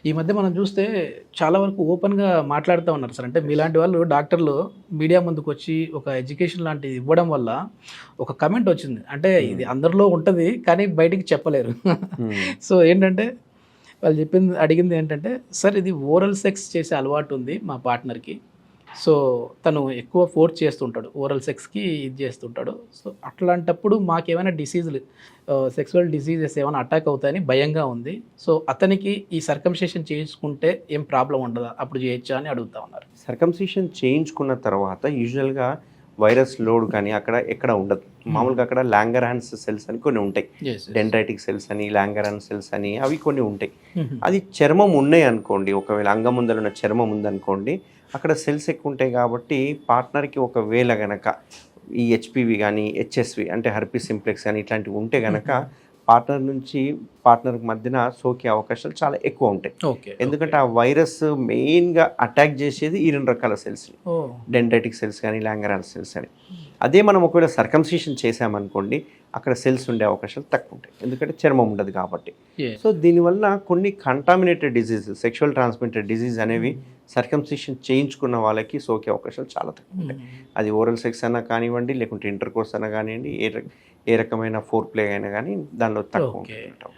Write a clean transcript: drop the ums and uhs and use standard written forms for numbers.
ఈ మధ్య మనం చూస్తే చాలా వరకు ఓపెన్‌గా మాట్లాడుతా ఉన్నారు సార్. అంటే మీలాంటి వాళ్ళు డాక్టర్లు మీడియా ముందుకొచ్చి ఒక ఎడ్యుకేషన్ లాంటిది ఇవ్వడం వల్ల ఒక కమెంట్ వచ్చింది. అంటే హ్మ్. ఇది అందరిలో ఉంటది. కానీ బయటికి చెప్పలేరు. హ్మ్. సో ఏంటంటే వాళ్ళు అడిగింది ఏంటంటే, "సార్ ఇది ఓరల్ సెక్స్ చేసే అలవాటు ఉంది మా పార్ట్నర్‌కి. సో తను ఎక్కువ ఫోర్స్ చేస్తుంటాడు. ఓరల్ సెక్స్‌కి ఇది చేస్తుంటాడు. సో అట్లాంటప్పుడు మాకేమైనా డిసీజులు సెక్సువల్ డిసీజెస్ ఏమైనా అటాక్ అవుతాయని భయంగా ఉంది. సో అతనికి ఈ సర్కమ్‌సిషన్ చేయించుకుంటే ఏం ప్రాబ్లమ్ ఉండదా? అప్పుడు చేయొచ్చా?" అని అడుగుతా ఉన్నారు. సర్కంసిషన్ చేయించుకున్న తర్వాత యూజువల్‌గా వైరస్ లోడ్ కానీ అక్కడ ఎక్కడ ఉండదు. మామూలుగా అక్కడ లాంగర్హాన్స్ సెల్స్ అని కొన్ని ఉంటాయి. యెస్. యెస్. డెండ్రైటిక్ సెల్స్ అని, లాంగర్హాన్స్ సెల్స్ అని అవి కొన్ని ఉంటాయి. హుహు. అది చర్మం ఉన్నాయి అనుకోండి, ఒకవేళ అంగం ముందర ఉన్న చర్మం ఉందనుకోండి, అక్కడ సెల్స్ ఎక్కువ ఉంటాయి కాబట్టి పార్ట్నర్‌కి ఒకవేళ గనక ఈ హెచ్‌పివి గానీ, హెచ్ఎస్‌వి అంటే హెర్పిస్ సింప్లెక్స్ గానీ ఇట్లాంటివి ఉంటే గనక పార్ట్నర్ నుంచి పార్ట్నర్‌కి మధ్యన సోకే అవకాశాలు చాలా ఎక్కువ ఉంటాయి. ఓకే. ఎందుకంటే ఆ వైరస్ మెయిన్‌గా అటాక్ చేసేది ఈ 2 రకాల సెల్స్‌ని. ఓహ్! డెండ్రైటిక్ సెల్స్ కానీ, లాంగర్హాన్స్ సెల్స్ అని. అదే మనం ఒకవేళ సర్కంసిషన్ చేశామనుకోండి, అక్కడ సెల్స్ ఉండే అవకాశాలు తక్కువ ఉంటాయి. ఎందుకంటే చర్మం ఉండదు కాబట్టి. యెస్. సో దీనివల్ల కొన్ని contaminated diseases, sexual transmitted disease అనేవి సర్కంసిషన్ చేయించుకున్న వాళ్ళకి సోకే అవకాశాలు చాలా తక్కువ ఉంటాయి. అది ఓరల్ సెక్స్ అన్నా కానివ్వండి, లేకుంటే ఇంటర్ కోర్స్ అన్నా కానివ్వండి, ఏ రకమైన ఫోర్ ప్లే అయినా కానీ దానిలో తక్కువ ఓకే. ఉంటుంది.